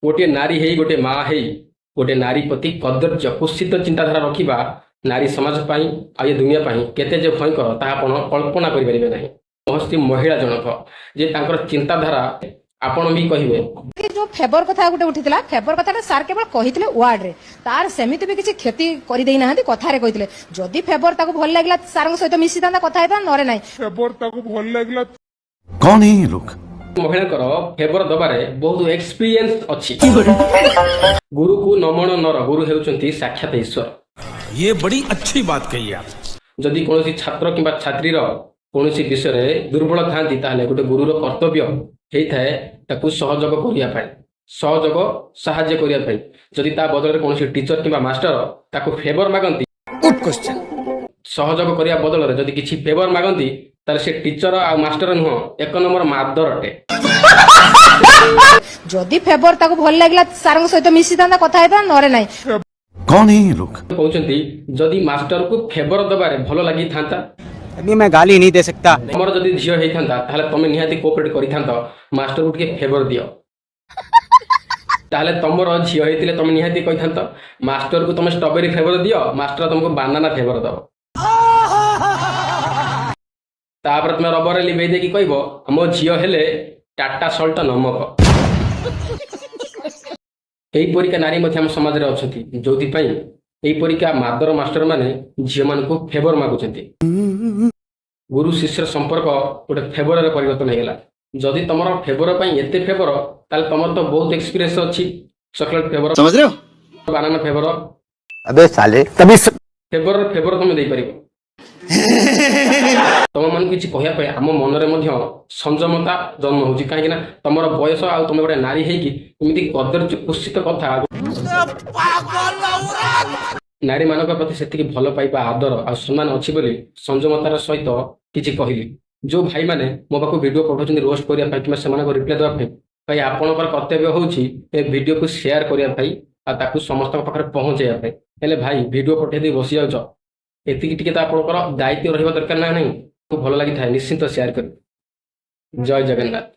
गोटे नारी हेई गोटे माँ हेई गोटे नारी प्रति कदर्य कुत्सित चिंताधारा रखिबा नारी समाज पाई आ ये दुनिया पाई केते जे भयंकर ता आपण कल्पना करि परिबे नाही। हस्ती महिला जनक जे तांकर चिंताधारा आपण भी कहिबे कि जो फेवर कथा गोटे उठितला फेवर कथा सार केवल कहितले वर्ड रे तार सेमिति भी किछि क्षति करि देई नाहंती कथा रे कहितले जदि फेवर ताको भल लागला सार सहित मिसी तांदा कथा हेता नरे नाही फेवर ताको भल लागला। कौन है ये लोग? महिलाकर फेवर दबारे बहुत एक्सपीरियंस अच्छी। गुरु को नमन नर गुरु हेउचंती साक्षात ईश्वर। ये बड़ी अच्छी बात कही आप। जदि कोनोसी छात्र किंबा छात्रीर कोनोसी विषय रे दुर्बल थांती ताले गोटे गुरुर कर्तव्य हेई थाए ताकू सहयोग करिया पाए सहयोग सहाय्य करिया पाए। जदि ता बदल रे कोनोसी टीचर किंबा मास्टर ताकू फेवर मागंती गुड क्वेश्चन। सहयोग करिया बदल रे जदि किछि फेवर मागंती ताले से टीचर आ मास्टर नुह एक नंबर मादर अटे। जदि फेवर ताको भल लागला सार सहित मिसी तांदा कथा हेता नरे नाही। कौन है ये लोग? कहउचंती जदि मास्टर को फेवर दबारे भलो लागि थांता अभी मैं गाली नहीं दे सकता। तमर जदि झियो हेई थांता ताले तमे निहाती कोऑपरेट करि थांता मास्टर को के फेवर दियो। ताले तमर झियो हेतिले तमे निहाती कहि थांता मास्टर को तमे स्ट्रॉबेरी फेवर दियो मास्टर तुमको बनाना फेवर दबो। तापर तुम रबर लिभेई दे कि कहबो हम झियो हेले टाटा सल्ट नमक। एही परिका नारी मध्य हम समाज रे अछंती जोथि पई एही परिका मादर मास्टर माने झियो मान को फेवर मागुचंती। गुरु शिष्य संपर्क गोटे फेवर रे परिवर्तन हेगला। जदि तमर फेवर पई एते फेवर ताले तमर तो बहुत एक्सपीरियंस अछि। चॉकलेट फेवर समझ रहे हो? बनाना फेवर अबे साले तभी फेवर तुम दे परिबो। तुम मन किछि कहया पे हम मन रे मध्य संयमता जन्म होछि काहे ना तमर बयस आ तुम गोटे नारी हेई कि एमिति कदर्य कुत्सित कथा नारी मानक प्रति सेतिकी भल पाइबा आदर आ सम्मान अछि बोली संयमतार सहित किछि कहली। जो भाई माने मो पाखु वीडियो पठाउछन रोस्ट करिया पाइ कि सेमान को रिप्लाई देबा पाइ भाई आपनकर कर्तव्य होछि ए वीडियो को शेयर करिया पाइ आ ताकु समस्त पाखरे पहुंचैया पाइ। हेले भाई वीडियो पठै दे बसि जाउछ एतिकी टिके त आपनकर दायित्व रहिबा दरकार ना नहीं। खूब भल लागि थाए निश्चित शेयर कर। जय जगन्नाथ।